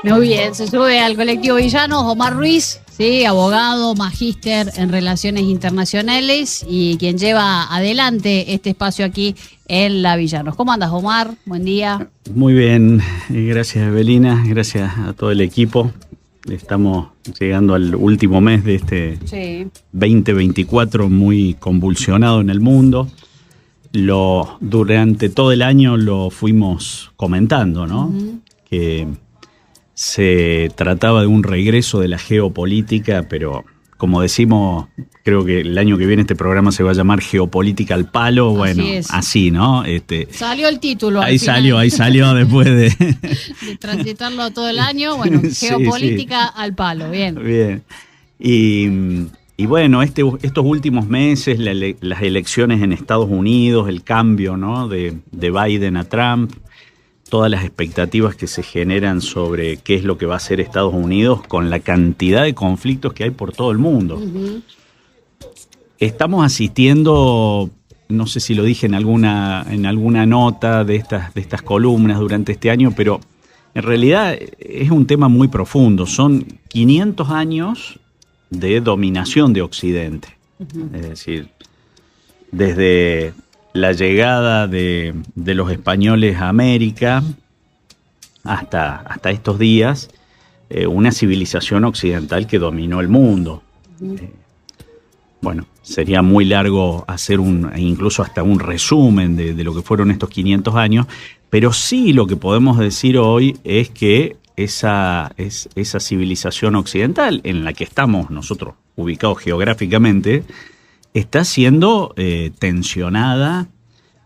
Muy bien, se sube al colectivo Villanos Omar Ruiz, sí, abogado, magíster en Relaciones Internacionales y quien lleva adelante este espacio aquí en la Villanos. ¿Cómo andas, Omar? Buen día. Muy bien, gracias Evelina, gracias a todo el equipo. Estamos llegando al último mes de este 2024 muy convulsionado en el mundo. Durante todo el año lo fuimos comentando, ¿no? Uh-huh. Que se trataba de un regreso de la geopolítica, pero como decimos, creo que el año que viene este programa se va a llamar Geopolítica al Palo. Bueno, así, ¿no? Salió el título. Ahí salió después de transitarlo todo el año. Bueno, Geopolítica al Palo, bien. Bien. Y bueno, estos últimos meses, las elecciones en Estados Unidos, el cambio, ¿no? de Biden a Trump, todas las expectativas que se generan sobre qué es lo que va a hacer Estados Unidos con la cantidad de conflictos que hay por todo el mundo. Uh-huh. Estamos asistiendo, no sé si lo dije en alguna nota de estas columnas durante este año, pero en realidad es un tema muy profundo. Son 500 años de dominación de Occidente. Uh-huh. Es decir, desde la llegada de los españoles a América hasta estos días, una civilización occidental que dominó el mundo. Bueno, sería muy largo hacer incluso hasta un resumen de lo que fueron estos 500 años, pero sí lo que podemos decir hoy es que esa civilización occidental en la que estamos nosotros ubicados geográficamente está siendo tensionada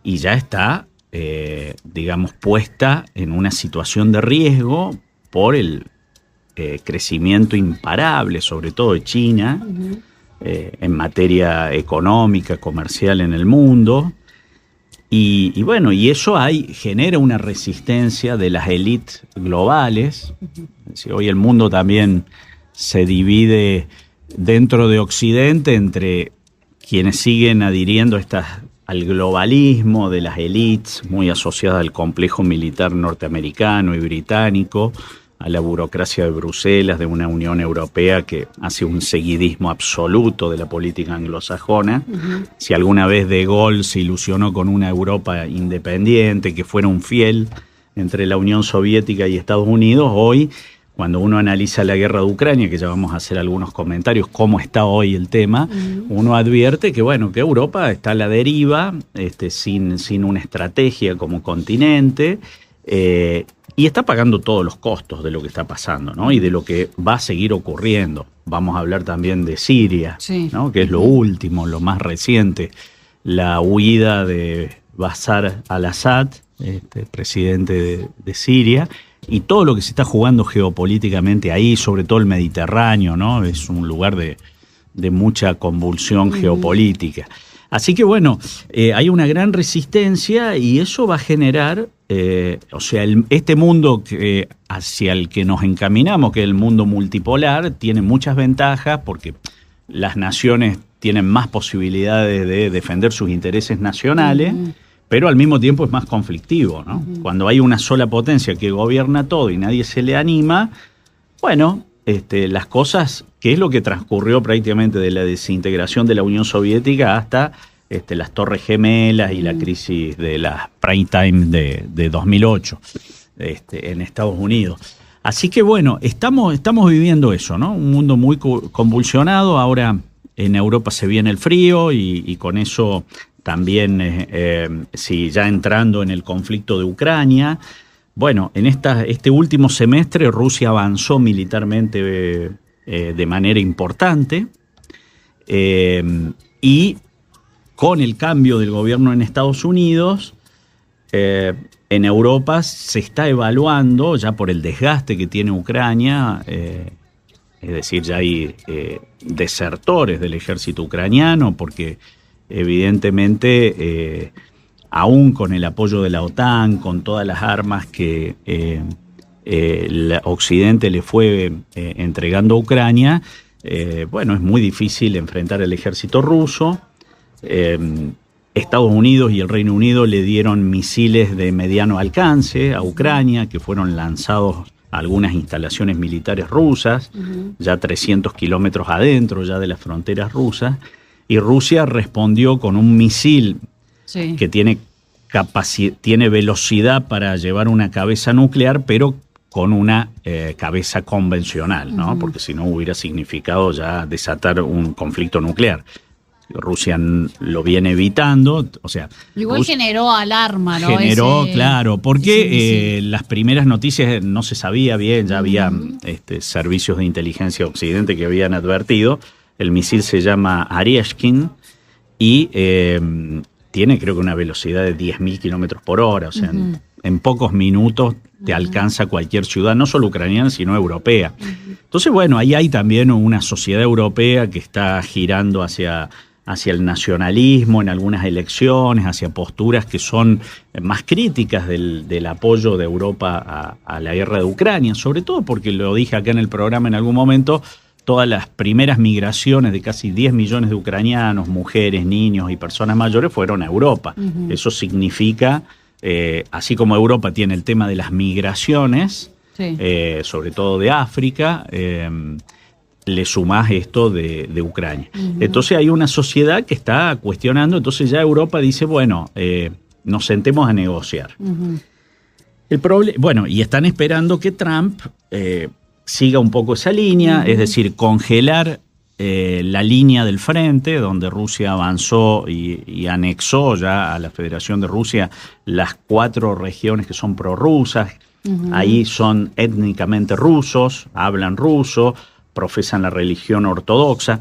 y ya está, digamos, puesta en una situación de riesgo por el crecimiento imparable, sobre todo de China, uh-huh. En materia económica, comercial en el mundo. Y bueno, y eso genera una resistencia de las élites globales. Uh-huh. Es decir, hoy el mundo también se divide dentro de Occidente entre quienes siguen adhiriendo al globalismo de las élites, muy asociadas al complejo militar norteamericano y británico, a la burocracia de Bruselas, de una Unión Europea que hace un seguidismo absoluto de la política anglosajona. Uh-huh. Si alguna vez De Gaulle se ilusionó con una Europa independiente, que fuera un fiel entre la Unión Soviética y Estados Unidos, hoy, cuando uno analiza la guerra de Ucrania, que ya vamos a hacer algunos comentarios, cómo está hoy el tema, uno advierte que, bueno, que Europa está a la deriva, sin una estrategia como continente, y está pagando todos los costos de lo que está pasando, ¿no? Y de lo que va a seguir ocurriendo. Vamos a hablar también de Siria, ¿no? Que es lo último, lo más reciente, la huida de Bashar al-Assad, presidente de Siria, y todo lo que se está jugando geopolíticamente ahí, sobre todo el Mediterráneo, ¿no? Es un lugar de mucha convulsión geopolítica. Así que bueno, hay una gran resistencia y eso va a generar, este mundo hacia el que nos encaminamos, que es el mundo multipolar, tiene muchas ventajas porque las naciones tienen más posibilidades de defender sus intereses nacionales, pero al mismo tiempo es más conflictivo, ¿no? Uh-huh. Cuando hay una sola potencia que gobierna todo y nadie se le anima, bueno, las cosas, que es lo que transcurrió prácticamente de la desintegración de la Unión Soviética hasta las Torres Gemelas y la crisis de la prime time de 2008 en Estados Unidos. Así que bueno, estamos viviendo eso, ¿no? Un mundo muy convulsionado. Ahora en Europa se viene el frío y con eso también, ya entrando en el conflicto de Ucrania. Bueno, en este último semestre Rusia avanzó militarmente de manera importante y con el cambio del gobierno en Estados Unidos, en Europa se está evaluando, ya por el desgaste que tiene Ucrania, es decir, ya hay desertores del ejército ucraniano, porque evidentemente, aún con el apoyo de la OTAN, con todas las armas que el Occidente le fue entregando a Ucrania, bueno, es muy difícil enfrentar al ejército ruso. Estados Unidos y el Reino Unido le dieron misiles de mediano alcance a Ucrania, que fueron lanzados a algunas instalaciones militares rusas, ya 300 kilómetros adentro ya de las fronteras rusas, y Rusia respondió con un misil que tiene velocidad para llevar una cabeza nuclear, pero con una cabeza convencional, ¿no? Porque si no hubiera significado ya desatar un conflicto nuclear. Rusia lo viene evitando, o sea... Igual generó alarma, ¿no? Claro, porque las primeras noticias no se sabía bien, ya había servicios de inteligencia occidente que habían advertido. El misil se llama Aryashkin y tiene creo que una velocidad de 10.000 kilómetros por hora, o sea, en pocos minutos te alcanza cualquier ciudad, no solo ucraniana, sino europea. Entonces, bueno, ahí hay también una sociedad europea que está girando hacia el nacionalismo en algunas elecciones, hacia posturas que son más críticas del apoyo de Europa a la guerra de Ucrania, sobre todo porque, lo dije acá en el programa en algún momento, todas las primeras migraciones de casi 10 millones de ucranianos, mujeres, niños y personas mayores fueron a Europa. Eso significa, así como Europa tiene el tema de las migraciones, sobre todo de África, le sumás esto de Ucrania. Entonces hay una sociedad que está cuestionando, entonces ya Europa dice, bueno, nos sentemos a negociar. Bueno, y están esperando que Trump siga un poco esa línea, es decir, congelar la línea del frente, donde Rusia avanzó y anexó ya a la Federación de Rusia las 4 regiones que son prorrusas. Ahí son étnicamente rusos, hablan ruso, profesan la religión ortodoxa.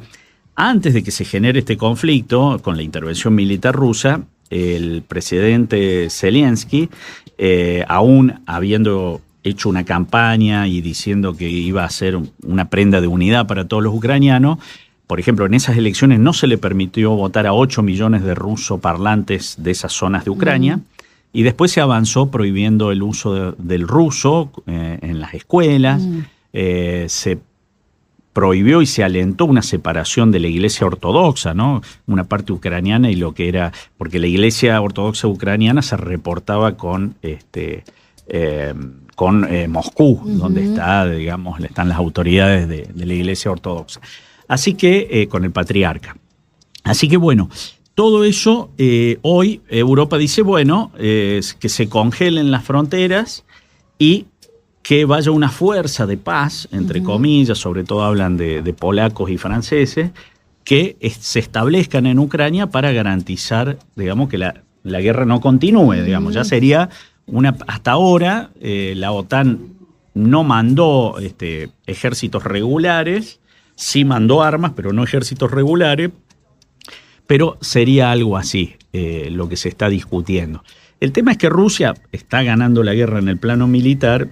Antes de que se genere este conflicto, con la intervención militar rusa, el presidente Zelensky, aún habiendo hecho una campaña y diciendo que iba a ser una prenda de unidad para todos los ucranianos, por ejemplo, en esas elecciones no se le permitió votar a 8 millones de rusoparlantes de esas zonas de Ucrania, y después se avanzó prohibiendo el uso del ruso en las escuelas, se prohibió y se alentó una separación de la iglesia ortodoxa, ¿no? Una parte ucraniana y lo que era, porque la iglesia ortodoxa ucraniana se reportaba con Moscú, donde están las autoridades de la iglesia ortodoxa. Así que, con el patriarca. Así que bueno, todo eso, hoy Europa dice, bueno, que se congelen las fronteras y que vaya una fuerza de paz, entre comillas, sobre todo hablan de polacos y franceses, que se establezcan en Ucrania para garantizar, digamos, que la guerra no continúe, digamos. Ya sería hasta ahora la OTAN no mandó ejércitos regulares, sí mandó armas, pero no ejércitos regulares, pero sería algo así lo que se está discutiendo. El tema es que Rusia está ganando la guerra en el plano militar,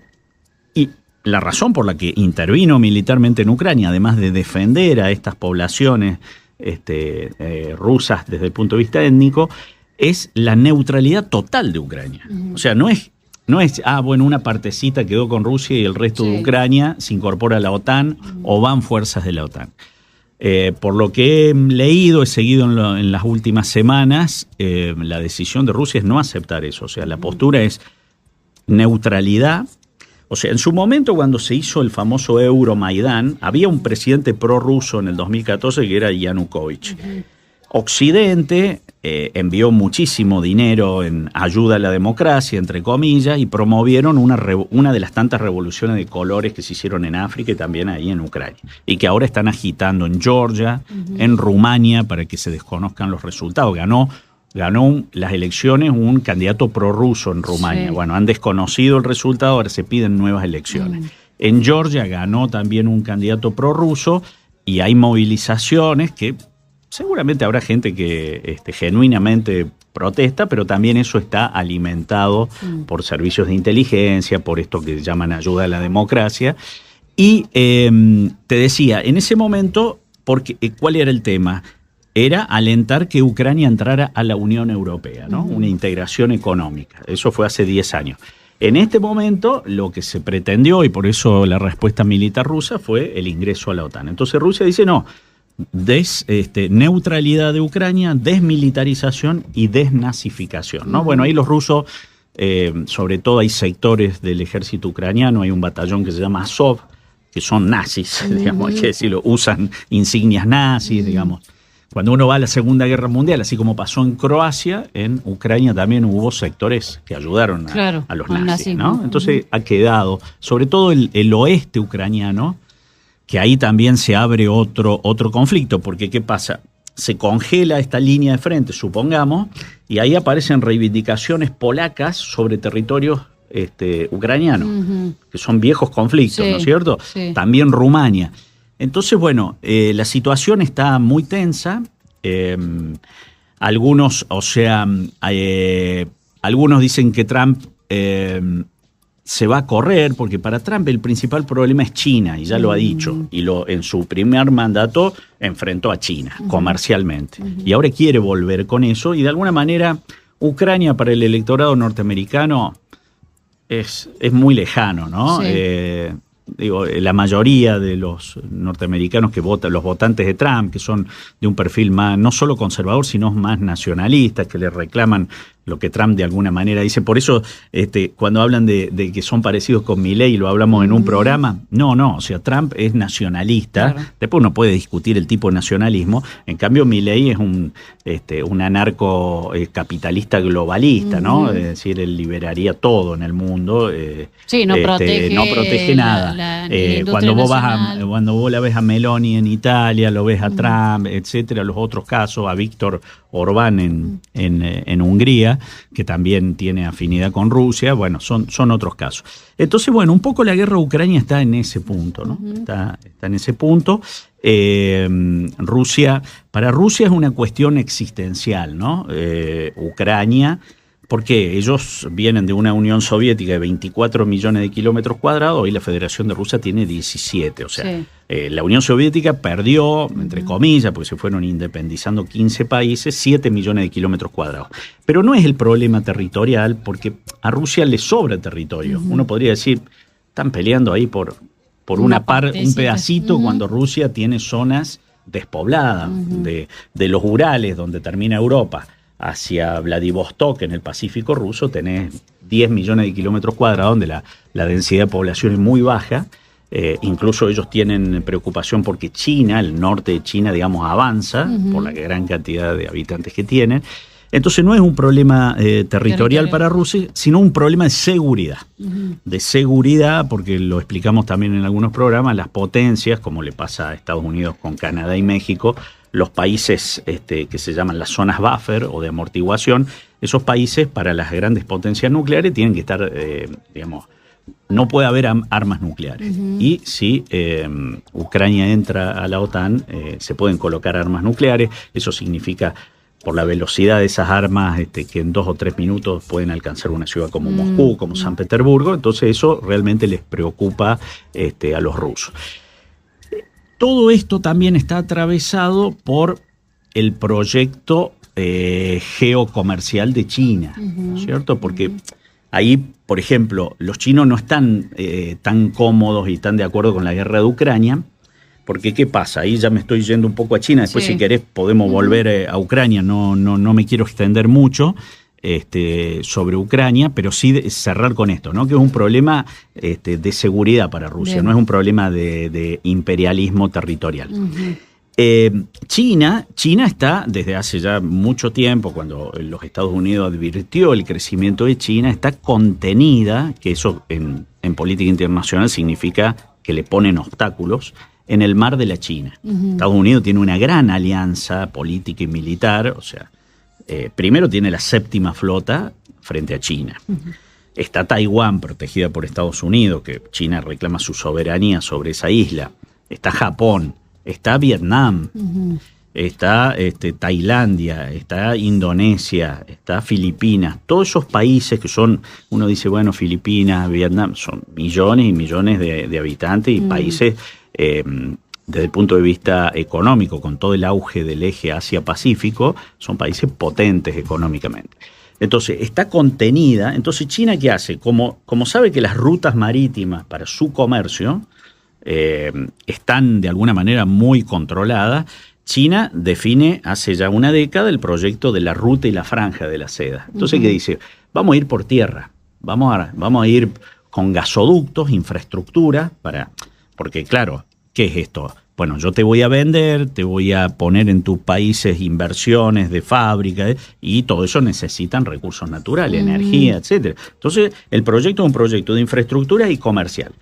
y la razón por la que intervino militarmente en Ucrania, además de defender a estas poblaciones rusas desde el punto de vista étnico, es la neutralidad total de Ucrania. O sea, no es, una partecita quedó con Rusia y el resto de Ucrania se incorpora a la OTAN o van fuerzas de la OTAN. Por lo que he leído, he seguido en las últimas semanas, la decisión de Rusia es no aceptar eso. O sea, la postura es neutralidad. O sea, en su momento, cuando se hizo el famoso Euromaidán, había un presidente prorruso en el 2014 que era Yanukovych. Occidente envió muchísimo dinero en ayuda a la democracia, entre comillas, y promovieron una de las tantas revoluciones de colores que se hicieron en África y también ahí en Ucrania, y que ahora están agitando en Georgia, en Rumania, para que se desconozcan los resultados. Ganó las elecciones un candidato prorruso en Rumania. Bueno, han desconocido el resultado, ahora se piden nuevas elecciones. En Georgia ganó también un candidato prorruso y hay movilizaciones que seguramente habrá gente que genuinamente protesta, pero también eso está alimentado por servicios de inteligencia, por esto que llaman ayuda a la democracia. Y te decía, en ese momento, ¿cuál era el tema? Era alentar que Ucrania entrara a la Unión Europea, ¿no? Una integración económica. Eso fue hace 10 años. En este momento, lo que se pretendió, y por eso la respuesta militar rusa, fue el ingreso a la OTAN. Entonces Rusia dice, no, neutralidad de Ucrania, desmilitarización y desnazificación, ¿no? Bueno, ahí los rusos, sobre todo hay sectores del ejército ucraniano, hay un batallón que se llama Azov, que son nazis, digamos, hay que decirlo, usan insignias nazis, digamos. Cuando uno va a la Segunda Guerra Mundial, así como pasó en Croacia, en Ucrania también hubo sectores que ayudaron a los nazis, ¿no? Entonces ha quedado, sobre todo el oeste ucraniano, que ahí también se abre otro conflicto, porque ¿qué pasa? Se congela esta línea de frente, supongamos, y ahí aparecen reivindicaciones polacas sobre territorios ucranianos, que son viejos conflictos, ¿no es cierto? Sí. También Rumania. Entonces, bueno, la situación está muy tensa. Algunos dicen que Trump se va a correr, porque para Trump el principal problema es China, y ya lo ha dicho, y en su primer mandato enfrentó a China comercialmente, y ahora quiere volver con eso, y de alguna manera Ucrania para el electorado norteamericano es muy lejano, ¿no? Sí. La mayoría de los norteamericanos que votan, los votantes de Trump, que son de un perfil más, no solo conservador, sino más nacionalista, que le reclaman lo que Trump de alguna manera dice. Por eso, cuando hablan de que son parecidos con Milei, lo hablamos en un programa, no, o sea, Trump es nacionalista, claro. Después uno puede discutir el tipo de nacionalismo, en cambio Milei es un anarco capitalista globalista, ¿no? Es decir, él liberaría todo en el mundo. Sí, no protege nada. Cuando vos la ves a Meloni en Italia, lo ves a Trump, etcétera, los otros casos, a Víctor Orbán en Hungría, que también tiene afinidad con Rusia, bueno, son otros casos. Entonces, bueno, un poco la guerra de Ucrania está en ese punto, ¿no? Está en ese punto. Para Rusia es una cuestión existencial, ¿no? Ucrania, porque ellos vienen de una Unión Soviética de 24 millones de kilómetros cuadrados, y la Federación de Rusia tiene 17, o sea, sí. La Unión Soviética perdió, entre comillas, porque se fueron independizando 15 países, 7 millones de kilómetros cuadrados. Pero no es el problema territorial, porque a Rusia le sobra territorio. Uno podría decir, están peleando ahí por un pedacito, cuando Rusia tiene zonas despobladas, de los Urales, donde termina Europa, hacia Vladivostok, en el Pacífico ruso, tenés 10 millones de kilómetros cuadrados, donde la densidad de población es muy baja. Incluso ellos tienen preocupación porque China, el norte de China, digamos, avanza por la gran cantidad de habitantes que tienen. Entonces no es un problema territorial para Rusia, sino un problema de seguridad. De seguridad, porque lo explicamos también en algunos programas, las potencias, como le pasa a Estados Unidos con Canadá y México, los países que se llaman las zonas buffer o de amortiguación, esos países para las grandes potencias nucleares tienen que estar, no puede haber armas nucleares. Y si Ucrania entra a la OTAN, se pueden colocar armas nucleares. Eso significa, por la velocidad de esas armas, que en 2 o 3 minutos pueden alcanzar una ciudad como Moscú, como San Petersburgo. Entonces eso realmente les preocupa a los rusos. Todo esto también está atravesado por el proyecto geocomercial de China, ¿no es cierto? Porque ahí, por ejemplo, los chinos no están tan cómodos y tan de acuerdo con la guerra de Ucrania, porque ¿qué pasa? Ahí ya me estoy yendo un poco a China, después si querés podemos volver a Ucrania, no me quiero extender mucho sobre Ucrania, pero sí cerrar con esto, ¿no? Que es un problema de seguridad para Rusia, no es un problema de imperialismo territorial. China está desde hace ya mucho tiempo, cuando los Estados Unidos advirtió el crecimiento de China, está contenida, que eso en política internacional significa que le ponen obstáculos, en el mar de la China. Estados Unidos tiene una gran alianza política y militar, o sea, primero tiene la 7ª flota frente a China. Está Taiwán, protegida por Estados Unidos, que China reclama su soberanía sobre esa isla. Está Japón, está Vietnam, está Tailandia, está Indonesia, está Filipinas. Todos esos países que son, uno dice, bueno, Filipinas, Vietnam, son millones y millones de habitantes y países desde el punto de vista económico, con todo el auge del eje Asia-Pacífico, son países potentes económicamente. Entonces, está contenida. Entonces, ¿China qué hace? Como sabe que las rutas marítimas para su comercio están de alguna manera muy controladas. China define hace ya una década el proyecto de la ruta y la franja de la seda. Entonces, ¿qué dice? Vamos a ir por tierra, vamos a ir con gasoductos, infraestructura, porque claro, ¿qué es esto? Bueno, yo te voy a vender, te voy a poner en tus países inversiones de fábrica, y todo eso necesitan recursos naturales, energía, etcétera. Entonces, el proyecto es un proyecto de infraestructura y comercial.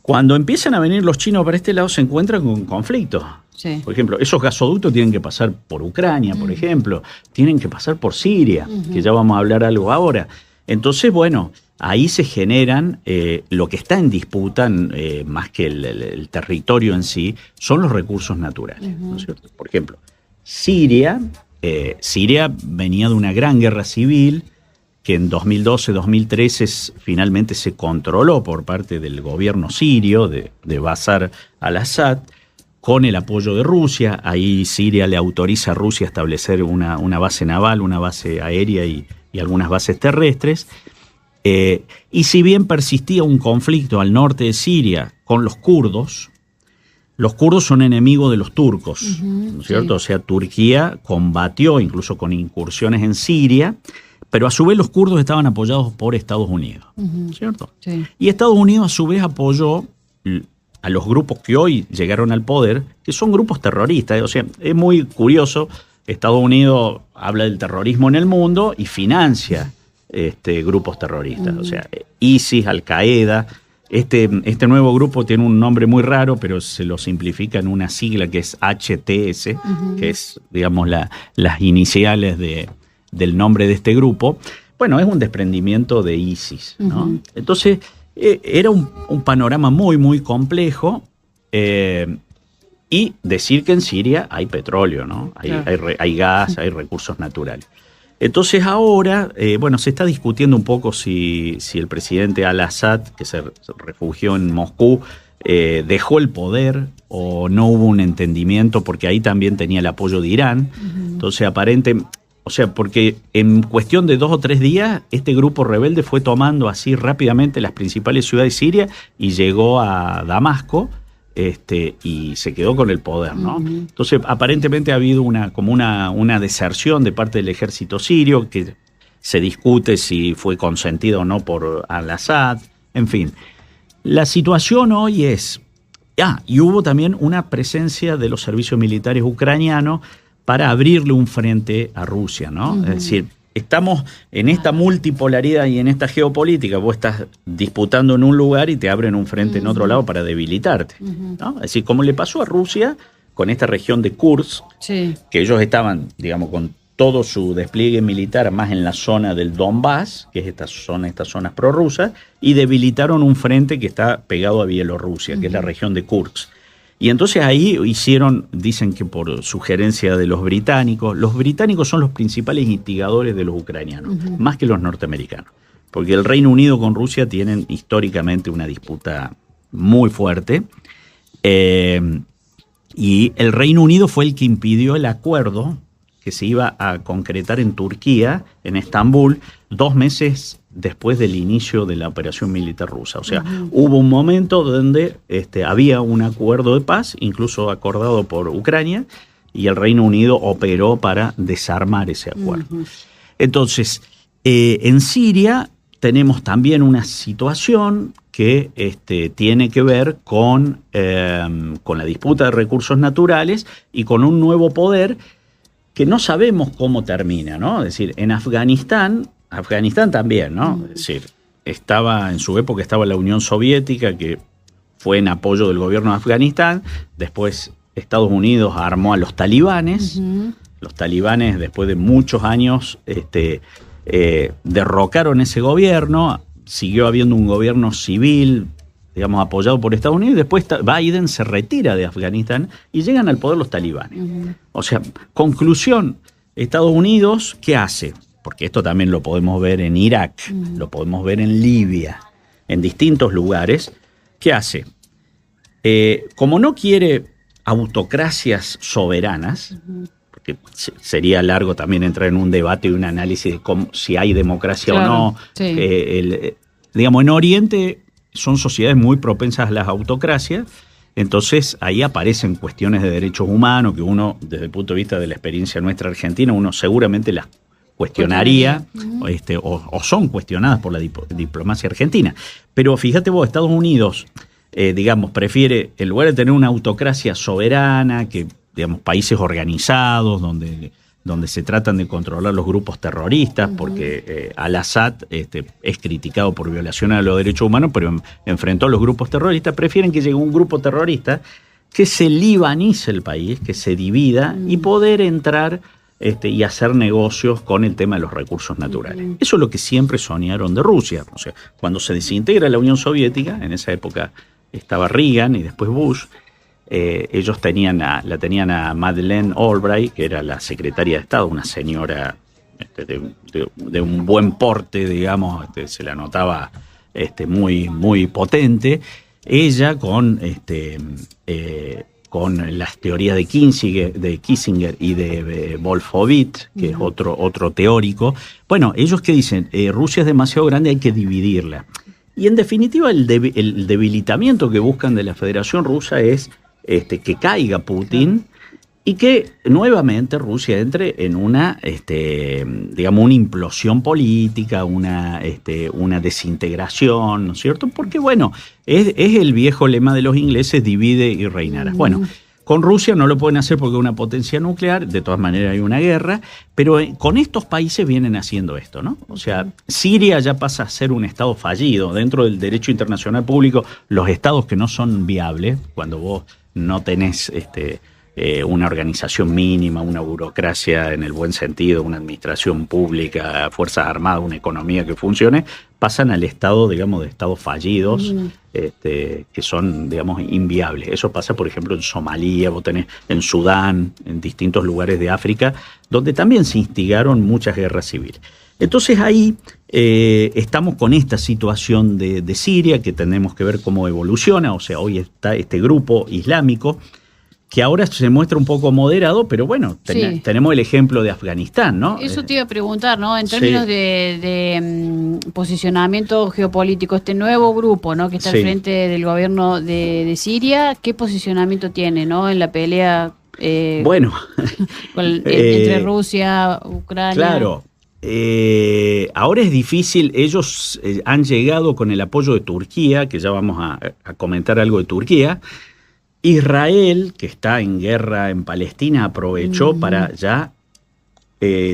Cuando empiezan a venir los chinos para este lado, se encuentran con conflictos. Sí. Por ejemplo, esos gasoductos tienen que pasar por Ucrania, por ejemplo, tienen que pasar por Siria, que ya vamos a hablar algo ahora. Entonces, bueno, ahí se generan, lo que está en disputa, más que el territorio en sí, son los recursos naturales, ¿no es cierto? Por ejemplo, Siria venía de una gran guerra civil que en 2012-2013 finalmente se controló por parte del gobierno sirio de Bashar al-Assad, con el apoyo de Rusia. Ahí Siria le autoriza a Rusia a establecer una base naval, una base aérea y algunas bases terrestres. Y si bien persistía un conflicto al norte de Siria con los kurdos son enemigos de los turcos, ¿no es cierto? Sí. O sea, Turquía combatió incluso con incursiones en Siria, pero a su vez los kurdos estaban apoyados por Estados Unidos, ¿cierto? Sí. Y Estados Unidos a su vez apoyó a los grupos que hoy llegaron al poder, que son grupos terroristas. O sea, es muy curioso, Estados Unidos habla del terrorismo en el mundo y financia grupos terroristas. O sea, ISIS, Al-Qaeda. Este nuevo grupo tiene un nombre muy raro, pero se lo simplifica en una sigla que es HTS, que es, digamos, las iniciales del nombre de este grupo. Bueno, es un desprendimiento de ISIS, ¿no? Entonces, era un panorama muy, muy complejo. Y decir que en Siria hay petróleo, ¿no? Hay gas, hay recursos naturales. Entonces ahora, se está discutiendo un poco si el presidente al-Assad, que se refugió en Moscú, dejó el poder o no hubo un entendimiento, porque ahí también tenía el apoyo de Irán. Entonces porque en cuestión de 2 o 3 días, este grupo rebelde fue tomando así rápidamente las principales ciudades de Siria y llegó a Damasco, y se quedó con el poder, ¿no? Entonces, aparentemente ha habido una deserción de parte del ejército sirio, que se discute si fue consentido o no por al-Assad, en fin. La situación hoy es... y hubo también una presencia de los servicios militares ucranianos para abrirle un frente a Rusia, ¿no? Es decir, estamos en esta multipolaridad y en esta geopolítica. Vos estás disputando en un lugar y te abren un frente en otro lado para debilitarte, ¿no? Es decir, como le pasó a Rusia con esta región de Kursk, que ellos estaban, digamos, con todo su despliegue militar más en la zona del Donbass, que es estas zonas prorrusas, y debilitaron un frente que está pegado a Bielorrusia, que es la región de Kursk. Y entonces ahí dicen que por sugerencia de los británicos son los principales instigadores de los ucranianos, más que los norteamericanos. Porque el Reino Unido con Rusia tienen históricamente una disputa muy fuerte. Y el Reino Unido fue el que impidió el acuerdo que se iba a concretar en Turquía, en Estambul, 2 meses después del inicio de la operación militar rusa. O sea, hubo un momento donde había un acuerdo de paz, incluso acordado por Ucrania, y el Reino Unido operó para desarmar ese acuerdo. Entonces, en Siria tenemos también una situación que tiene que ver con la disputa de recursos naturales y con un nuevo poder que no sabemos cómo termina, ¿no? Es decir, en Afganistán también, ¿no? Es decir, en su época estaba la Unión Soviética, que fue en apoyo del gobierno de Afganistán. Después Estados Unidos armó a los talibanes. Los talibanes, después de muchos años, derrocaron ese gobierno. Siguió habiendo un gobierno civil, digamos, apoyado por Estados Unidos, y después Biden se retira de Afganistán y llegan al poder los talibanes. O sea, conclusión, Estados Unidos, ¿qué hace? Porque esto también lo podemos ver en Irak, lo podemos ver en Libia, en distintos lugares. ¿Qué hace? Como no quiere autocracias soberanas, porque sería largo también entrar en un debate y un análisis de si hay democracia o no. Digamos, en Oriente son sociedades muy propensas a las autocracias. Entonces ahí aparecen cuestiones de derechos humanos que uno, desde el punto de vista de la experiencia nuestra argentina, uno seguramente las cuestionaría, o son cuestionadas por la diplomacia argentina. Pero fíjate vos, Estados Unidos, digamos, prefiere, en lugar de tener una autocracia soberana, que, digamos, países organizados, donde se tratan de controlar los grupos terroristas, porque Al-Assad es criticado por violaciones a los derechos humanos, pero enfrentó a los grupos terroristas, prefieren que llegue un grupo terrorista que se libanice el país, que se divida y poder entrar y hacer negocios con el tema de los recursos naturales. Eso es lo que siempre soñaron de Rusia. O sea, cuando se desintegra la Unión Soviética, en esa época estaba Reagan y después Bush, ellos la tenían a Madeleine Albright, que era la secretaria de Estado, una señora de un buen porte, digamos, se la notaba muy, muy potente. Ella con las teorías de Kissinger y de Wolfowitz, que es otro teórico. Bueno, ellos que dicen, Rusia es demasiado grande, hay que dividirla. Y en definitiva el debilitamiento que buscan de la Federación Rusa es que caiga Putin y que nuevamente Rusia entre en una implosión política, una desintegración, ¿no es cierto? Porque bueno, es el viejo lema de los ingleses, divide y reinarás. Bueno, con Rusia no lo pueden hacer porque es una potencia nuclear, de todas maneras hay una guerra, pero con estos países vienen haciendo esto, ¿no? O sea, Siria ya pasa a ser un estado fallido. Dentro del derecho internacional público, los estados que no son viables, cuando vos no tenés una organización mínima, una burocracia en el buen sentido, una administración pública, fuerzas armadas, una economía que funcione, pasan al estado, digamos, de estados fallidos, que son, digamos, inviables. Eso pasa, por ejemplo, en Somalia, vos tenés en Sudán, en distintos lugares de África, donde también se instigaron muchas guerras civiles. Entonces ahí estamos con esta situación de Siria, que tenemos que ver cómo evoluciona. O sea, hoy está este grupo islámico, que ahora se muestra un poco moderado, pero bueno, tenemos el ejemplo de Afganistán, ¿no? Eso te iba a preguntar, ¿no? En términos de posicionamiento geopolítico, este nuevo grupo, ¿no?, que está al frente del gobierno de Siria, ¿qué posicionamiento tiene, ¿no?, en la pelea entre Rusia, Ucrania? Claro. Ahora es difícil, ellos han llegado con el apoyo de Turquía, que ya vamos a comentar algo de Turquía. Israel, que está en guerra en Palestina, aprovechó para ya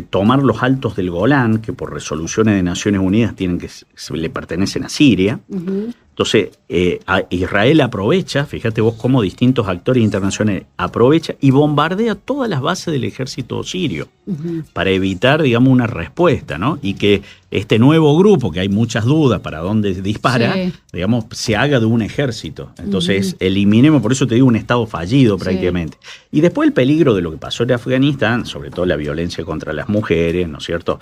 tomar los altos del Golán, que por resoluciones de Naciones Unidas le pertenecen a Siria. Entonces, Israel aprovecha, fíjate vos cómo distintos actores internacionales aprovechan y bombardea todas las bases del ejército sirio para evitar, digamos, una respuesta, ¿no? Y que este nuevo grupo, que hay muchas dudas para dónde dispara, digamos, se haga de un ejército. Entonces, eliminemos, por eso te digo, un estado fallido prácticamente. Y después el peligro de lo que pasó en Afganistán, sobre todo la violencia contra las mujeres, ¿no es cierto?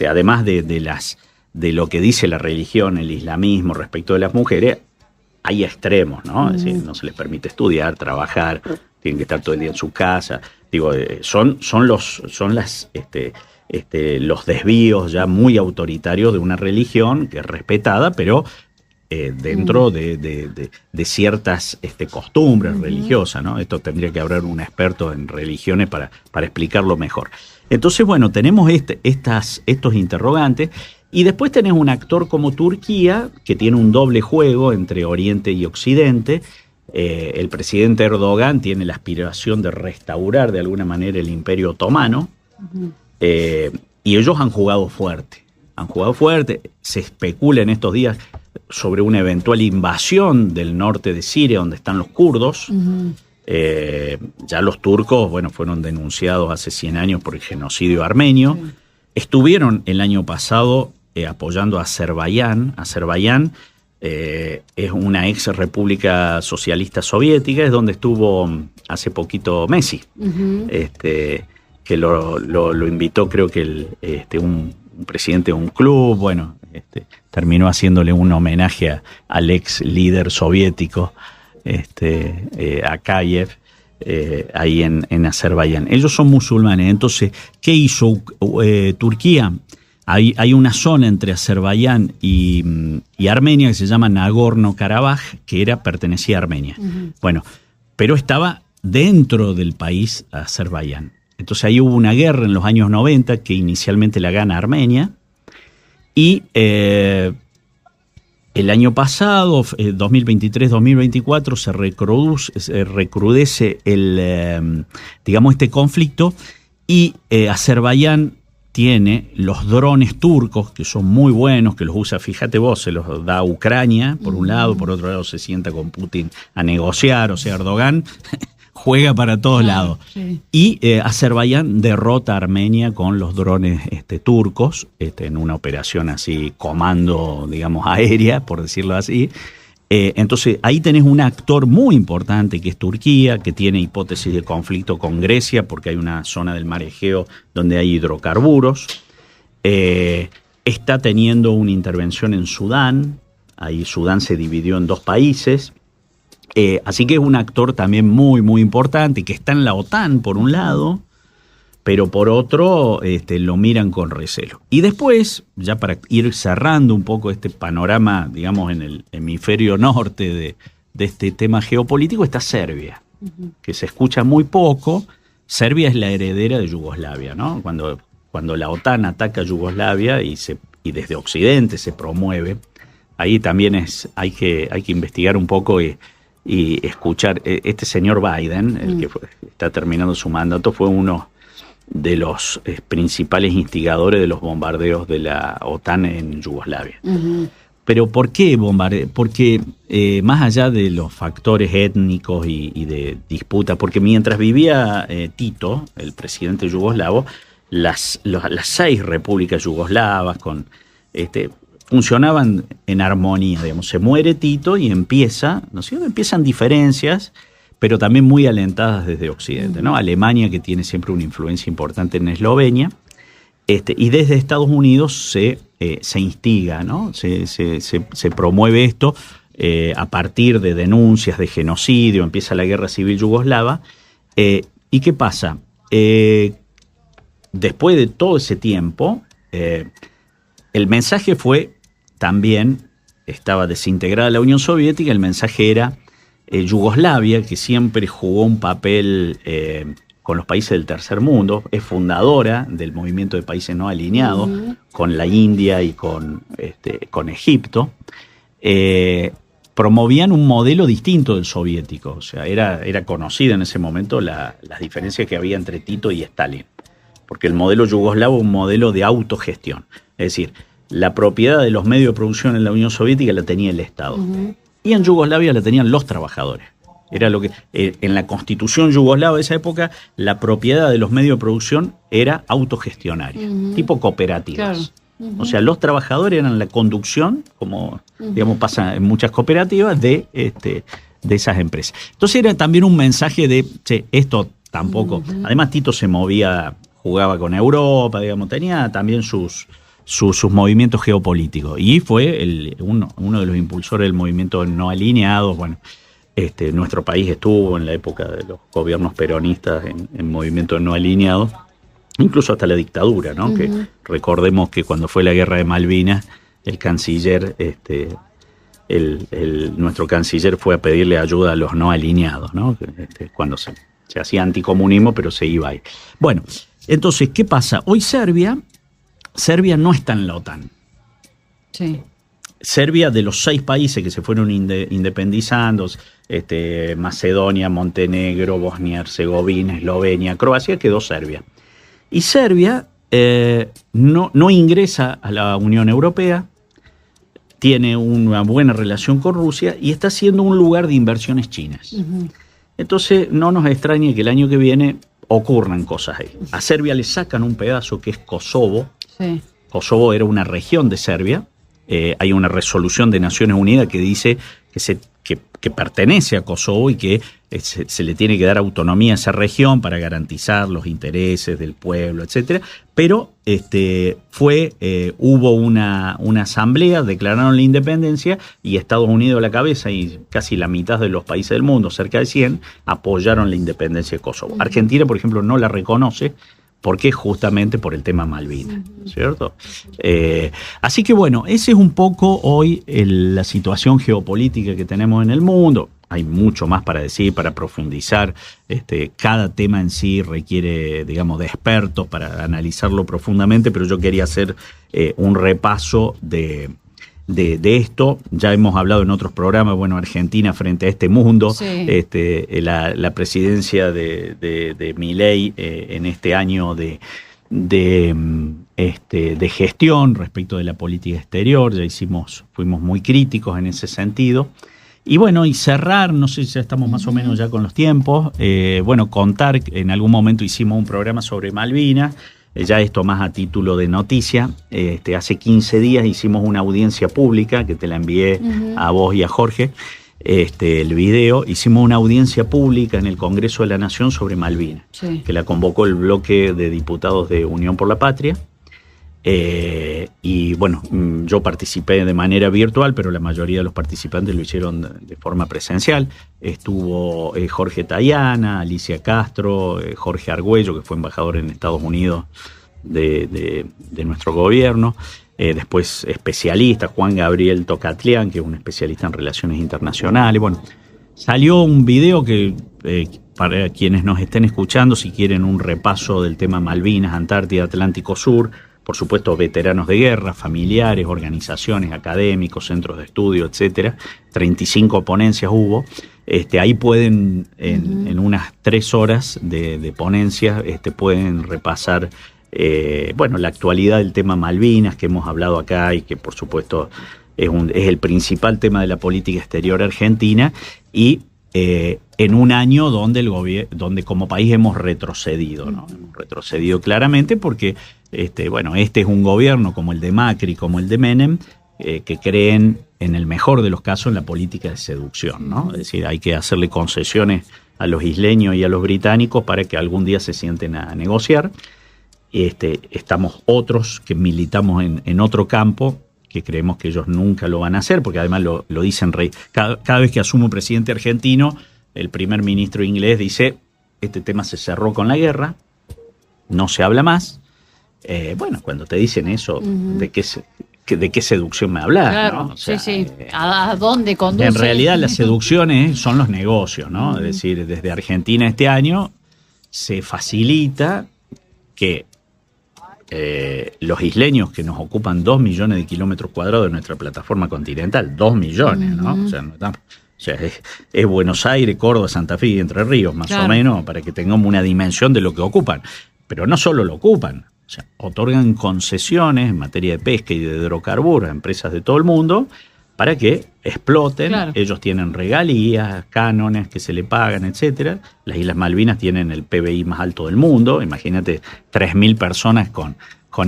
Además de lo que dice la religión, el islamismo respecto de las mujeres, hay extremos, ¿no? Es decir, no se les permite estudiar, trabajar, tienen que estar todo el día en su casa. Digo, son los desvíos ya muy autoritarios de una religión que es respetada, pero dentro de ciertas costumbres religiosas, ¿no? Esto tendría que haber un experto en religiones para explicarlo mejor. Entonces, bueno, tenemos estos interrogantes. Y después tenés un actor como Turquía, que tiene un doble juego entre Oriente y Occidente. El presidente Erdogan tiene la aspiración de restaurar de alguna manera el Imperio Otomano. Y ellos han jugado fuerte. Se especula en estos días sobre una eventual invasión del norte de Siria, donde están los kurdos. Ya los turcos, bueno, fueron denunciados hace 100 años por el genocidio armenio. Estuvieron el año pasado apoyando a Azerbaiyán. Azerbaiyán es una ex república socialista soviética, es donde estuvo hace poquito Messi, que lo invitó, creo que un presidente de un club, bueno, terminó haciéndole un homenaje al ex líder soviético, a Akayev. Ahí en Azerbaiyán. Ellos son musulmanes. Entonces, ¿qué hizo Turquía? hay una zona entre Azerbaiyán y Armenia que se llama Nagorno-Karabaj, que pertenecía a Armenia. Bueno, pero estaba dentro del país Azerbaiyán. Entonces ahí hubo una guerra en los años 90 que inicialmente la gana Armenia y el año pasado, 2023-2024, se recrudece este conflicto y Azerbaiyán tiene los drones turcos, que son muy buenos, que los usa, fíjate vos, se los da a Ucrania, por un lado, por otro lado se sienta con Putin a negociar, o sea, Erdogan juega para todos lados. Sí. Y Azerbaiyán derrota a Armenia con los drones turcos, en una operación así, comando, digamos, aérea, por decirlo así. Entonces ahí tenés un actor muy importante que es Turquía, que tiene hipótesis de conflicto con Grecia porque hay una zona del mar Egeo donde hay hidrocarburos. Está teniendo una intervención en Sudán. Ahí Sudán se dividió en dos países. Así que es un actor también muy, muy importante que está en la OTAN por un lado, pero por otro lo miran con recelo. Y después, ya para ir cerrando un poco este panorama, digamos, en el hemisferio norte de este tema geopolítico, está Serbia, que se escucha muy poco. Serbia es la heredera de Yugoslavia, ¿no? Cuando la OTAN ataca a Yugoslavia y desde Occidente se promueve, ahí también hay que investigar un poco y escuchar. Este señor Biden, el que está terminando su mandato, fue uno de los principales instigadores de los bombardeos de la OTAN en Yugoslavia. Pero ¿por qué bombardeo? Porque más allá de los factores étnicos y de disputa, porque mientras vivía Tito, el presidente yugoslavo, las 6 repúblicas yugoslavas funcionaban en armonía, digamos. Se muere Tito y empiezan diferencias, pero también muy alentadas desde Occidente, ¿no? Alemania, que tiene siempre una influencia importante en Eslovenia, y desde Estados Unidos se instiga, ¿no? Se promueve esto a partir de denuncias de genocidio, empieza la guerra civil yugoslava. ¿Y qué pasa? Después de todo ese tiempo, el mensaje fue también, estaba desintegrada la Unión Soviética, el mensaje era Yugoslavia, que siempre jugó un papel con los países del tercer mundo, es fundadora del movimiento de países no alineados, con la India y con Egipto, promovían un modelo distinto del soviético. O sea, era conocida en ese momento las diferencias que había entre Tito y Stalin, porque el modelo yugoslavo es un modelo de autogestión, es decir, la propiedad de los medios de producción en la Unión Soviética la tenía el Estado. Y en Yugoslavia la tenían los trabajadores. Era lo que en la constitución yugoslava de esa época, la propiedad de los medios de producción era autogestionaria, tipo cooperativas. Claro. O sea, los trabajadores eran la conducción, como digamos pasa en muchas cooperativas, de esas empresas. Entonces era también un mensaje de, esto tampoco. Además Tito se movía, jugaba con Europa, digamos, tenía también sus movimientos geopolíticos, y fue uno de los impulsores del movimiento no alineados. Bueno, nuestro país estuvo en la época de los gobiernos peronistas en movimientos no alineados, incluso hasta la dictadura, ¿no? Que recordemos que cuando fue la guerra de Malvinas, el canciller, nuestro canciller fue a pedirle ayuda a los no alineados, ¿no? Cuando se hacía anticomunismo, pero se iba ahí. Bueno, entonces, ¿qué pasa? Hoy Serbia no está en la OTAN. Sí. Serbia, de los 6 países que se fueron independizando, Macedonia, Montenegro, Bosnia-Herzegovina, Eslovenia, Croacia, quedó Serbia. Y Serbia no ingresa a la Unión Europea, tiene una buena relación con Rusia y está siendo un lugar de inversiones chinas. Entonces no nos extrañe que el año que viene ocurran cosas ahí. A Serbia le sacan un pedazo que es Kosovo. Sí. Kosovo era una región de Serbia. Hay una resolución de Naciones Unidas que dice que pertenece a Kosovo y que se le tiene que dar autonomía a esa región para garantizar los intereses del pueblo, etcétera. Pero hubo una asamblea, declararon la independencia y Estados Unidos a la cabeza y casi la mitad de los países del mundo, cerca de 100, apoyaron la independencia de Kosovo. Argentina, por ejemplo, no la reconoce porque justamente por el tema Malvinas, ¿cierto? Así que bueno, esa es un poco hoy la situación geopolítica que tenemos en el mundo. Hay mucho más para decir, para profundizar. Cada tema en sí requiere, digamos, de expertos para analizarlo profundamente, pero yo quería hacer un repaso de esto. Ya hemos hablado en otros programas, bueno, Argentina frente a este mundo, Sí. La presidencia de Milei en este año de gestión respecto de la política exterior. Fuimos muy críticos en ese sentido. Y bueno, y cerrar, no sé si ya estamos más o menos ya con los tiempos, contar, en algún momento hicimos un programa sobre Malvinas, ya esto más a título de noticia. Hace 15 días hicimos una audiencia pública, que te la envié a vos y a Jorge, el video. Hicimos una audiencia pública en el Congreso de la Nación sobre Malvinas, Sí. que la convocó el bloque de diputados de Unión por la Patria. Y bueno, yo participé de manera virtual, pero la mayoría de los participantes lo hicieron de forma presencial. Estuvo Jorge Tayana, Alicia Castro, Jorge Argüello, que fue embajador en Estados Unidos de nuestro gobierno. Después especialistas, Juan Gabriel Tocatlián, que es un especialista en relaciones internacionales. Bueno, salió un video que para quienes nos estén escuchando, si quieren un repaso del tema Malvinas, Antártida, Atlántico Sur, por supuesto, veteranos de guerra, familiares, organizaciones, académicos, centros de estudio, etcétera. 35 ponencias hubo. Ahí pueden, en unas 3 horas de ponencias, pueden repasar la actualidad del tema Malvinas, que hemos hablado acá y que, por supuesto, es el principal tema de la política exterior argentina, y en un año donde como país hemos retrocedido, ¿no? Hemos retrocedido claramente porque este es un gobierno como el de Macri, como el de Menem, que creen, en el mejor de los casos, en la política de seducción, ¿no? Es decir, hay que hacerle concesiones a los isleños y a los británicos para que algún día se sienten a negociar. Estamos otros que militamos en otro campo, que creemos que ellos nunca lo van a hacer, porque además lo dicen cada vez que asume un presidente argentino, el primer ministro inglés dice: este tema se cerró con la guerra, no se habla más. Cuando te dicen eso, ¿de qué seducción me hablas? Claro, ¿no? O sea, sí. ¿A dónde conduce? En realidad las seducciones son los negocios, ¿no? Es decir, desde Argentina este año se facilita que los isleños, que nos ocupan 2 millones de kilómetros cuadrados de nuestra plataforma continental, 2 millones, ¿no? O sea, es Buenos Aires, Córdoba, Santa Fe y Entre Ríos, más o menos, para que tengamos una dimensión de lo que ocupan. Pero no solo lo ocupan, o sea, otorgan concesiones en materia de pesca y de hidrocarburos a empresas de todo el mundo para que exploten. Claro. Ellos tienen regalías, cánones que se le pagan, etcétera. Las Islas Malvinas tienen el PBI más alto del mundo. Imagínate 3.000 personas con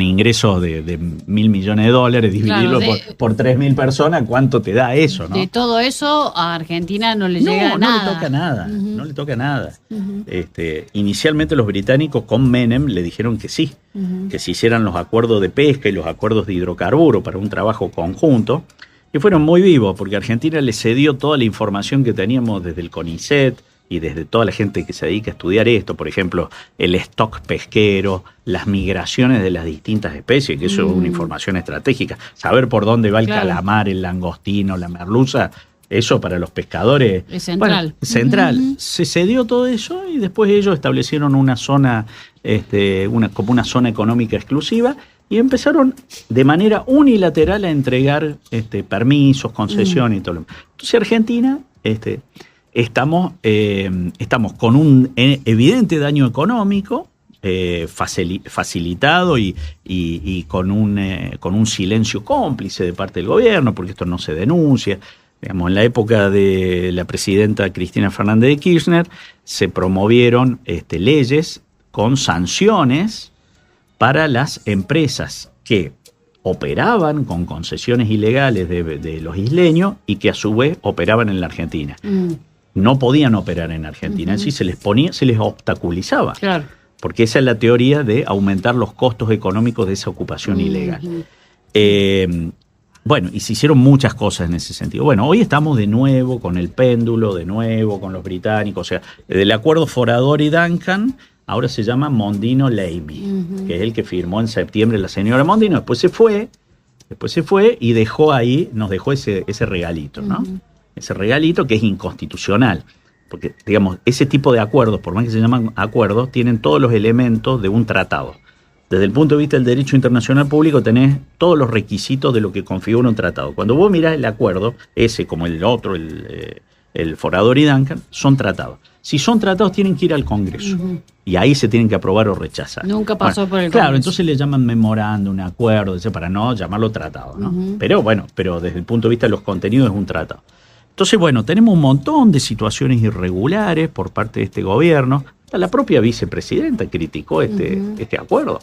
ingresos de $1.000 millones, dividirlo por 3.000 personas, ¿cuánto te da eso, no? De todo eso a Argentina no le llega nada. No le toca nada, no le toca nada. Inicialmente los británicos con Menem le dijeron que sí, que se hicieran los acuerdos de pesca y los acuerdos de hidrocarburo para un trabajo conjunto, y fueron muy vivos, porque Argentina le cedió toda la información que teníamos desde el CONICET y desde toda la gente que se dedica a estudiar esto, por ejemplo, el stock pesquero, las migraciones de las distintas especies, que eso es una información estratégica. Saber por dónde va el calamar, el langostino, la merluza, eso para los pescadores es central. Central. Se cedió todo eso y después ellos establecieron una zona, como una zona económica exclusiva, y empezaron de manera unilateral a entregar permisos, concesiones y todo lo demás. Entonces Argentina estamos con un evidente daño económico facilitado y con un silencio cómplice de parte del gobierno, porque esto no se denuncia. Digamos, en la época de la presidenta Cristina Fernández de Kirchner se promovieron leyes con sanciones para las empresas que operaban con concesiones ilegales de los isleños y que a su vez operaban en la Argentina. No podían operar en Argentina, así se les obstaculizaba. Claro. Porque esa es la teoría de aumentar los costos económicos de esa ocupación ilegal. Y se hicieron muchas cosas en ese sentido. Bueno, hoy estamos de nuevo con el péndulo, de nuevo con los británicos. O sea, desde el acuerdo Forador y Duncan ahora se llama Mondino Leimi, que es el que firmó en septiembre la señora Mondino. Después se fue y dejó ahí, nos dejó ese regalito, ¿no? Ese regalito que es inconstitucional. Porque, digamos, ese tipo de acuerdos, por más que se llaman acuerdos, tienen todos los elementos de un tratado. Desde el punto de vista del derecho internacional público tenés todos los requisitos de lo que configura un tratado. Cuando vos mirás el acuerdo, ese como el otro, el Forador y Duncan, son tratados. Si son tratados tienen que ir al Congreso. Y ahí se tienen que aprobar o rechazar. Nunca pasó por el Congreso. Claro, entonces le llaman memorando, un acuerdo, para no llamarlo tratado, ¿no? Pero desde el punto de vista de los contenidos es un tratado. Entonces, bueno, tenemos un montón de situaciones irregulares por parte de este gobierno. La propia vicepresidenta criticó este acuerdo.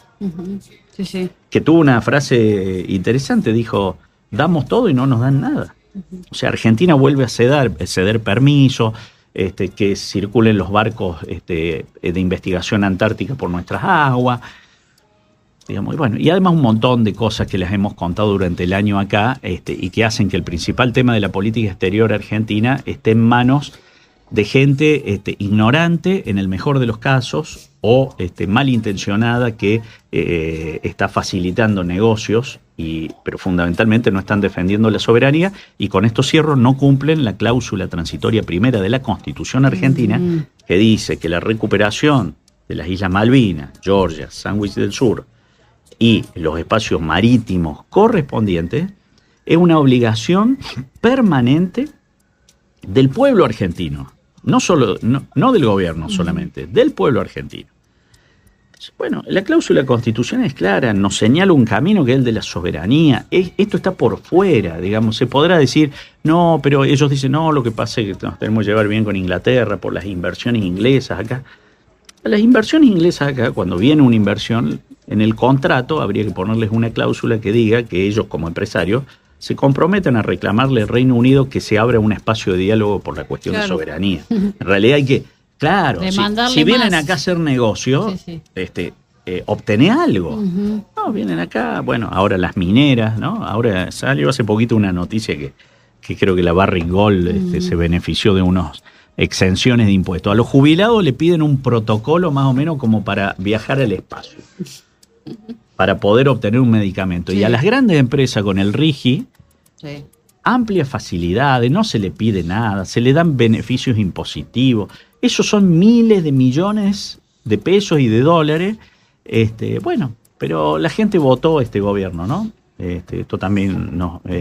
Sí, sí. Que tuvo una frase interesante, dijo, damos todo y no nos dan nada. O sea, Argentina vuelve a ceder permiso, que circulen los barcos de investigación antártica por nuestras aguas. Digamos, y además un montón de cosas que les hemos contado durante el año acá y que hacen que el principal tema de la política exterior argentina esté en manos de gente ignorante en el mejor de los casos o malintencionada que está facilitando negocios, pero fundamentalmente no están defendiendo la soberanía, y con esto cierro, no cumplen la cláusula transitoria primera de la Constitución argentina, que dice que la recuperación de las Islas Malvinas, Georgia, Sandwich del Sur y los espacios marítimos correspondientes es una obligación permanente del pueblo argentino, no del gobierno solamente, del pueblo argentino. Bueno, la cláusula constitucional es clara, nos señala un camino que es el de la soberanía. Esto está por fuera, digamos, se podrá decir, no, pero ellos dicen, no, lo que pasa es que nos tenemos que llevar bien con Inglaterra por las inversiones inglesas acá. Las inversiones inglesas acá, cuando viene una inversión, en el contrato habría que ponerles una cláusula que diga que ellos como empresarios se comprometen a reclamarle al Reino Unido que se abra un espacio de diálogo por la cuestión de soberanía. En realidad hay que, si vienen acá a hacer negocio, obtener algo. No, vienen acá, ahora las mineras, ¿no? Ahora salió hace poquito una noticia que creo que la Barrick Gold se benefició de unos exenciones de impuestos. A los jubilados le piden un protocolo más o menos como para viajar al espacio, para poder obtener un medicamento. Y a las grandes empresas con el RIGI, amplias facilidades, no se le pide nada, se le dan beneficios impositivos. Esos son miles de millones de pesos y de dólares. Pero la gente votó este gobierno, ¿no? Esto también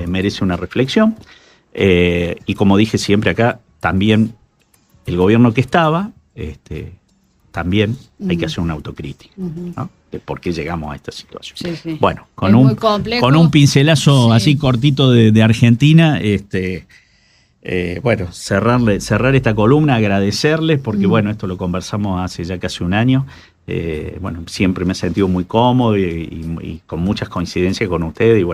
merece una reflexión. Y como dije siempre acá, también el gobierno que estaba, también hay que hacer una autocrítica, ¿no? De por qué llegamos a esta situación. Sí, sí. Bueno, con un pincelazo así cortito de Argentina, cerrar esta columna, agradecerles, porque esto lo conversamos hace ya casi un año. Siempre me he sentido muy cómodo y con muchas coincidencias con ustedes, y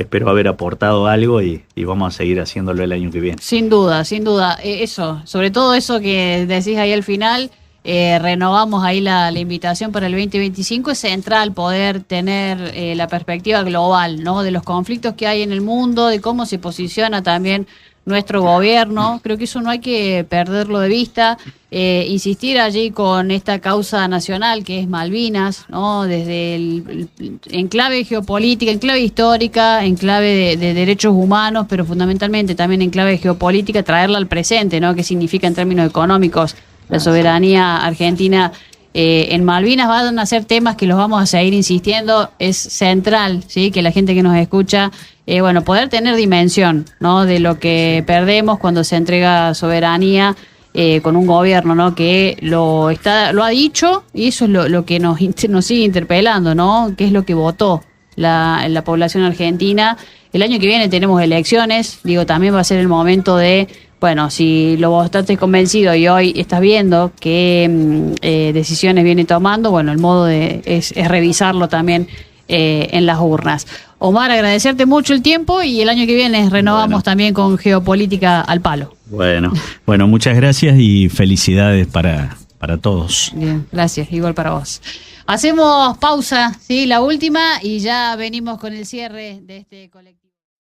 espero haber aportado algo y vamos a seguir haciéndolo el año que viene. Sin duda, eso, sobre todo eso que decís ahí al final, renovamos ahí la invitación para el 2025, es central poder tener la perspectiva global, ¿no? De los conflictos que hay en el mundo, de cómo se posiciona también nuestro gobierno. Creo que eso no hay que perderlo de vista. Insistir allí con esta causa nacional que es Malvinas, ¿no? Desde en clave geopolítica, en clave histórica, en clave de derechos humanos, pero fundamentalmente también en clave geopolítica, traerla al presente, ¿no? ¿Qué significa en términos económicos la soberanía argentina en Malvinas? Van a ser temas que los vamos a seguir insistiendo. Es central, ¿sí? Que la gente que nos escucha, poder tener dimensión, ¿no? De lo que perdemos cuando se entrega soberanía con un gobierno, ¿no? Que lo ha dicho, y eso es lo que nos sigue interpelando, ¿no? ¿Qué es lo que votó la población argentina? El año que viene tenemos elecciones, también va a ser el momento de, si lo votaste convencido y hoy estás viendo qué decisiones viene tomando, el modo es revisarlo también en las urnas. Omar, agradecerte mucho el tiempo, y el año que viene renovamos también con Geopolítica al Palo. Bueno, muchas gracias y felicidades para todos. Bien, gracias, igual para vos. Hacemos pausa, ¿sí? La última, y ya venimos con el cierre de este colectivo.